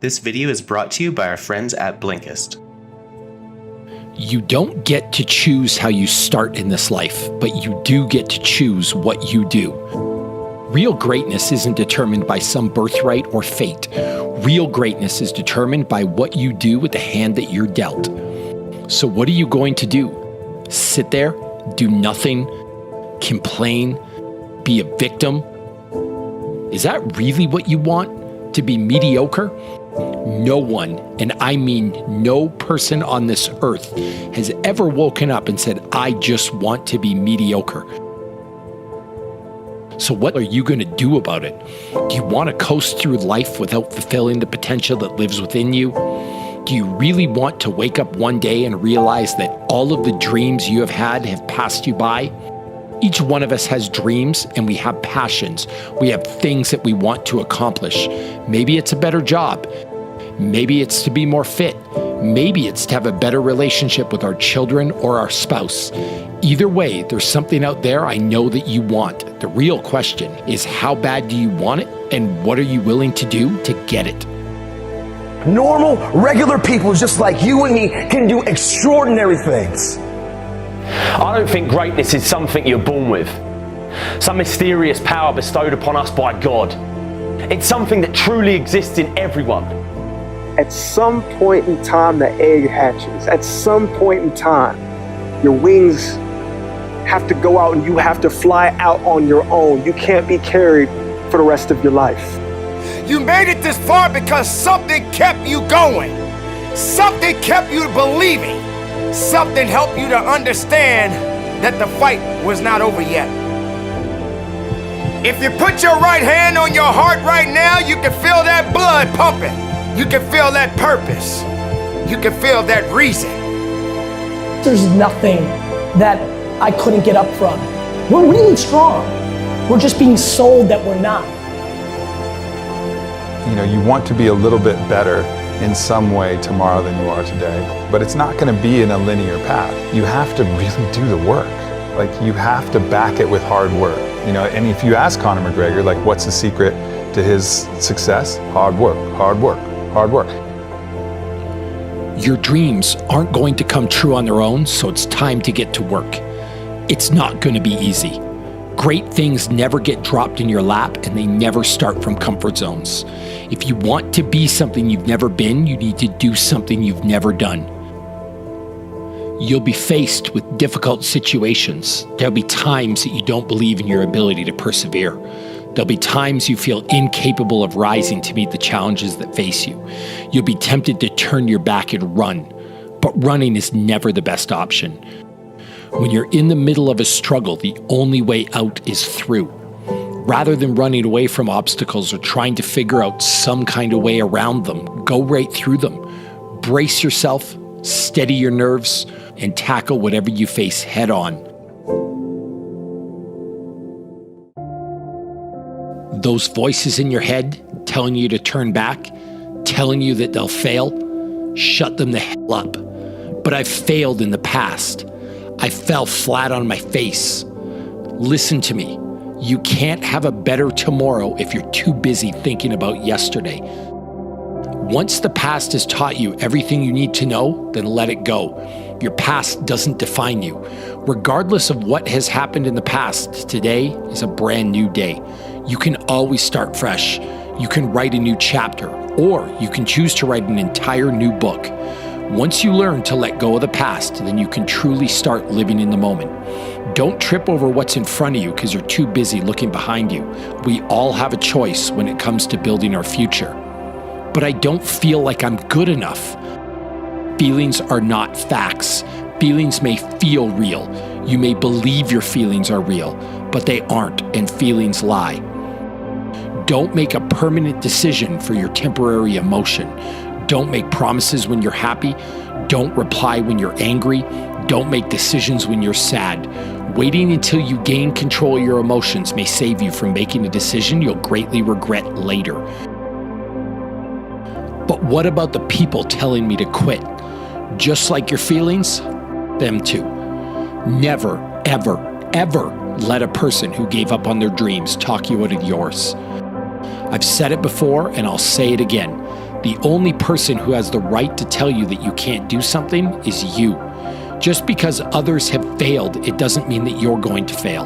This video is brought to you by our friends at Blinkist. You don't get to choose how you start in this life, but you do get to choose what you do. Real greatness isn't determined by some birthright or fate. Real greatness is determined by what you do with the hand that you're dealt. So what are you going to do? Sit there, do nothing, complain, be a victim? Is that really what you want? To be mediocre? No one, and I mean no person on this earth, has ever woken up and said, I just want to be mediocre. So what are you going to do about it? Do you want to coast through life without fulfilling the potential that lives within you? Do you really want to wake up one day and realize that all of the dreams you have passed you by? Each one of us has dreams and we have passions. We have things that we want to accomplish. Maybe it's a better job. Maybe it's to be more fit. Maybe it's to have a better relationship with our children or our spouse. Either way, there's something out there I know that you want. The real question is, how bad do you want it and what are you willing to do to get it? Normal, regular people just like you and me can do extraordinary things. I don't think greatness is something you're born with, some mysterious power bestowed upon us by God. It's something that truly exists in everyone. At some point in time, the egg hatches. At some point in time, your wings have to go out and you have to fly out on your own. You can't be carried for the rest of your life. You made it this far because something kept you going. Something kept you believing. Something helped you to understand that the fight was not over yet. If you put your right hand on your heart right now, you can feel that blood pumping. You can feel that purpose. You can feel that reason. There's nothing that I couldn't get up from. We're really strong. We're just being sold that we're not. You know, you want to be a little bit better in some way tomorrow than you are today, but it's not going to be in a linear path. You have to really do the work. Like, you have to back it with hard work. You know, and if you ask Conor McGregor, like, what's the secret to his success? Hard work, hard work, hard work. Your dreams aren't going to come true on their own, so it's time to get to work. It's not going to be easy. Great things never get dropped in your lap, and they never start from comfort zones. If you want to be something you've never been, you need to do something you've never done. You'll be faced with difficult situations. There'll be times that you don't believe in your ability to persevere. There'll be times you feel incapable of rising to meet the challenges that face you. You'll be tempted to turn your back and run, but running is never the best option. When you're in the middle of a struggle, the only way out is through. Rather than running away from obstacles or trying to figure out some kind of way around them, go right through them. Brace yourself, steady your nerves, and tackle whatever you face head on. Those voices in your head telling you to turn back, telling you that they'll fail, shut them the hell up. But I've failed in the past. I fell flat on my face. Listen to me. You can't have a better tomorrow if you're too busy thinking about yesterday. Once the past has taught you everything you need to know, then let it go. Your past doesn't define you. Regardless of what has happened in the past, today is a brand new day. You can always start fresh. You can write a new chapter, or you can choose to write an entire new book. Once you learn to let go of the past, then you can truly start living in the moment. Don't trip over what's in front of you because you're too busy looking behind you. We all have a choice when it comes to building our future. But I don't feel like I'm good enough. Feelings are not facts. Feelings may feel real. You may believe your feelings are real, but they aren't, and feelings lie. Don't make a permanent decision for your temporary emotion. Don't make promises when you're happy. Don't reply when you're angry. Don't make decisions when you're sad. Waiting until you gain control of your emotions may save you from making a decision you'll greatly regret later. But what about the people telling me to quit? Just like your feelings, them too. Never, ever, ever let a person who gave up on their dreams talk you out of yours. I've said it before and I'll say it again. The only person who has the right to tell you that you can't do something is you. Just because others have failed, it doesn't mean that you're going to fail.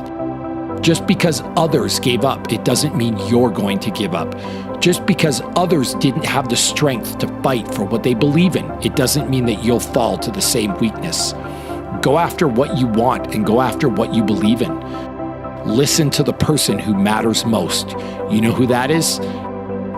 Just because others gave up, it doesn't mean you're going to give up. Just because others didn't have the strength to fight for what they believe in, it doesn't mean that you'll fall to the same weakness. Go after what you want and go after what you believe in. Listen to the person who matters most. You know who that is?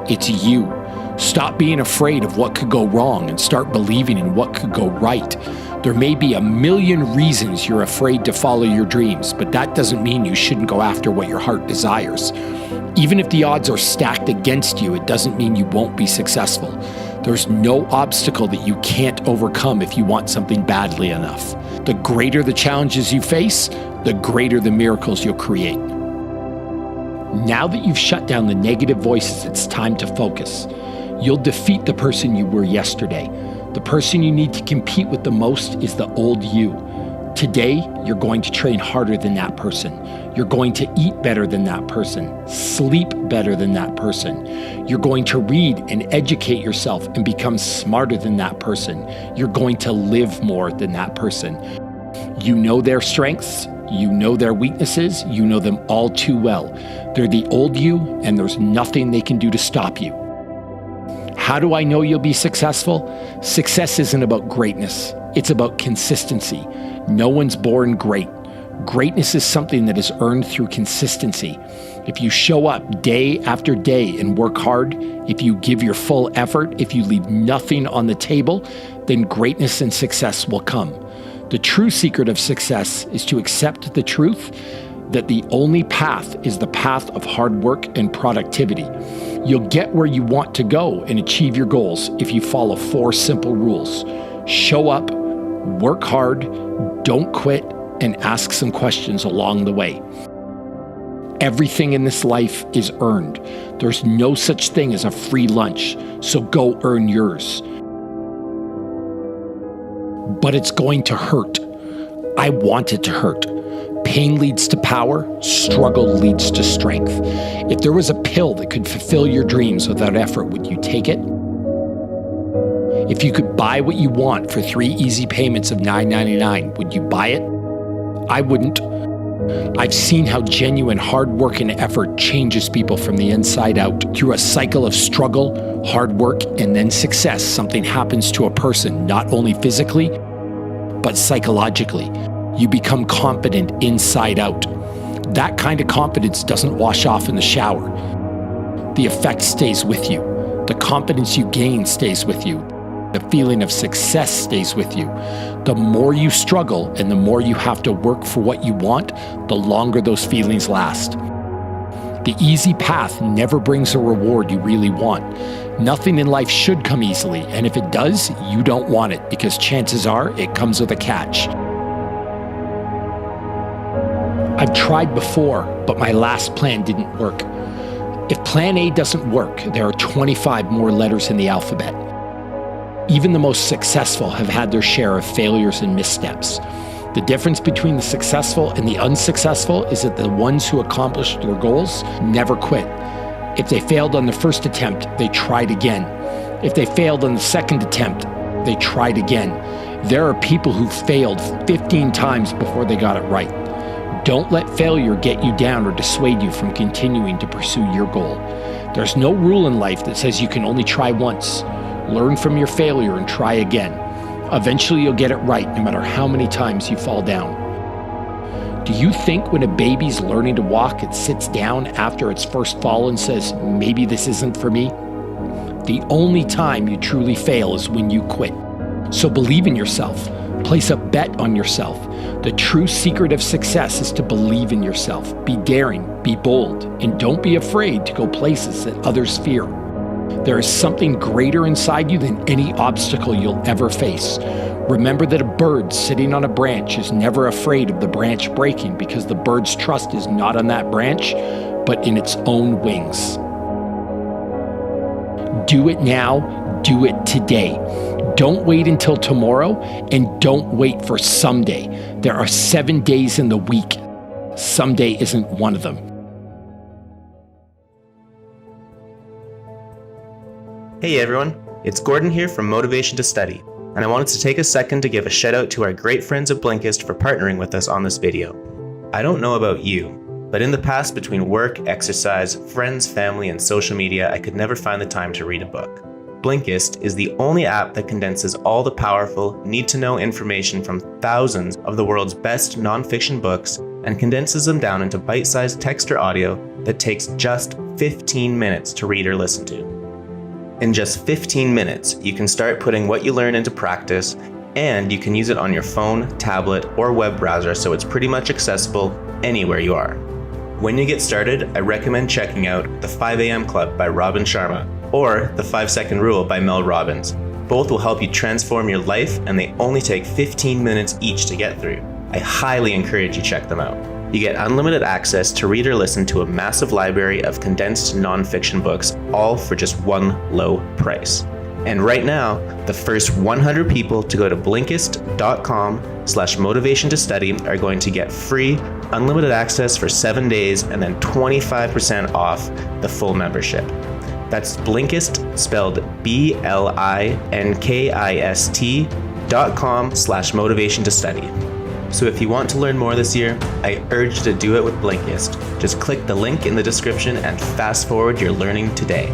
It's you. Stop being afraid of what could go wrong and start believing in what could go right. There may be a million reasons you're afraid to follow your dreams, but that doesn't mean you shouldn't go after what your heart desires. Even if the odds are stacked against you, it doesn't mean you won't be successful. There's no obstacle that you can't overcome if you want something badly enough. The greater the challenges you face, the greater the miracles you'll create. Now that you've shut down the negative voices, it's time to focus. You'll defeat the person you were yesterday. The person you need to compete with the most is the old you. Today, you're going to train harder than that person. You're going to eat better than that person, sleep better than that person. You're going to read and educate yourself and become smarter than that person. You're going to live more than that person. You know their strengths, you know their weaknesses, you know them all too well. They're the old you, and there's nothing they can do to stop you. How do I know you'll be successful? Success isn't about greatness. It's about consistency. No one's born great. Greatness is something that is earned through consistency. If you show up day after day and work hard, if you give your full effort, if you leave nothing on the table, then greatness and success will come. The true secret of success is to accept the truth that the only path is the path of hard work and productivity. You'll get where you want to go and achieve your goals if you follow 4 simple rules. Show up, work hard, don't quit, and ask some questions along the way. Everything in this life is earned. There's no such thing as a free lunch, so go earn yours. But it's going to hurt. I want it to hurt. Pain leads to power, struggle leads to strength. If there was a pill that could fulfill your dreams without effort, would you take it? If you could buy what you want for 3 easy payments of $9.99, would you buy it? I wouldn't. I've seen how genuine hard work and effort changes people from the inside out. Through a cycle of struggle, hard work, and then success, something happens to a person, not only physically, but psychologically. You become confident inside out. That kind of confidence doesn't wash off in the shower. The effect stays with you. The confidence you gain stays with you. The feeling of success stays with you. The more you struggle and the more you have to work for what you want, the longer those feelings last. The easy path never brings a reward you really want. Nothing in life should come easily, and if it does, you don't want it because chances are it comes with a catch. I've tried before, but my last plan didn't work. If plan A doesn't work, there are 25 more letters in the alphabet. Even the most successful have had their share of failures and missteps. The difference between the successful and the unsuccessful is that the ones who accomplished their goals never quit. If they failed on the first attempt, they tried again. If they failed on the second attempt, they tried again. There are people who failed 15 times before they got it right. Don't let failure get you down or dissuade you from continuing to pursue your goal. There's no rule in life that says you can only try once. Learn from your failure and try again. Eventually you'll get it right no matter how many times you fall down. Do you think when a baby's learning to walk, it sits down after its first fall and says, maybe this isn't for me? The only time you truly fail is when you quit. So believe in yourself. Place a bet on yourself. The true secret of success is to believe in yourself. Be daring, be bold, and don't be afraid to go places that others fear. There is something greater inside you than any obstacle you'll ever face. Remember that a bird sitting on a branch is never afraid of the branch breaking because the bird's trust is not on that branch, but in its own wings. Do it now, do it today. Don't wait until tomorrow, and don't wait for someday. There are 7 days in the week. Someday isn't one of them. Hey everyone, It's Gordon here from Motivation to Study, and I wanted to take a second to give a shout out to our great friends at Blinkist for partnering with us on this video. I don't know about you, but in the past between work, exercise, friends, family, and social media, I could never find the time to read a book. Blinkist is the only app that condenses all the powerful, need-to-know information from thousands of the world's best nonfiction books and condenses them down into bite-sized text or audio that takes just 15 minutes to read or listen to. In just 15 minutes, you can start putting what you learn into practice, and you can use it on your phone, tablet, or web browser, so it's pretty much accessible anywhere you are. When you get started, I recommend checking out The 5 a.m. Club by Robin Sharma or The 5-Second Rule by Mel Robbins. Both will help you transform your life, and they only take 15 minutes each to get through. I highly encourage you check them out. You get unlimited access to read or listen to a massive library of condensed nonfiction books, all for just one low price. And right now, the first 100 people to go to Blinkist.com/motivation to study are going to get free, unlimited access for 7 days and then 25% off the full membership. That's Blinkist, spelled BLINKIST.com/motivation to study. So if you want to learn more this year, I urge you to do it with Blinkist. Just click the link in the description and fast forward your learning today.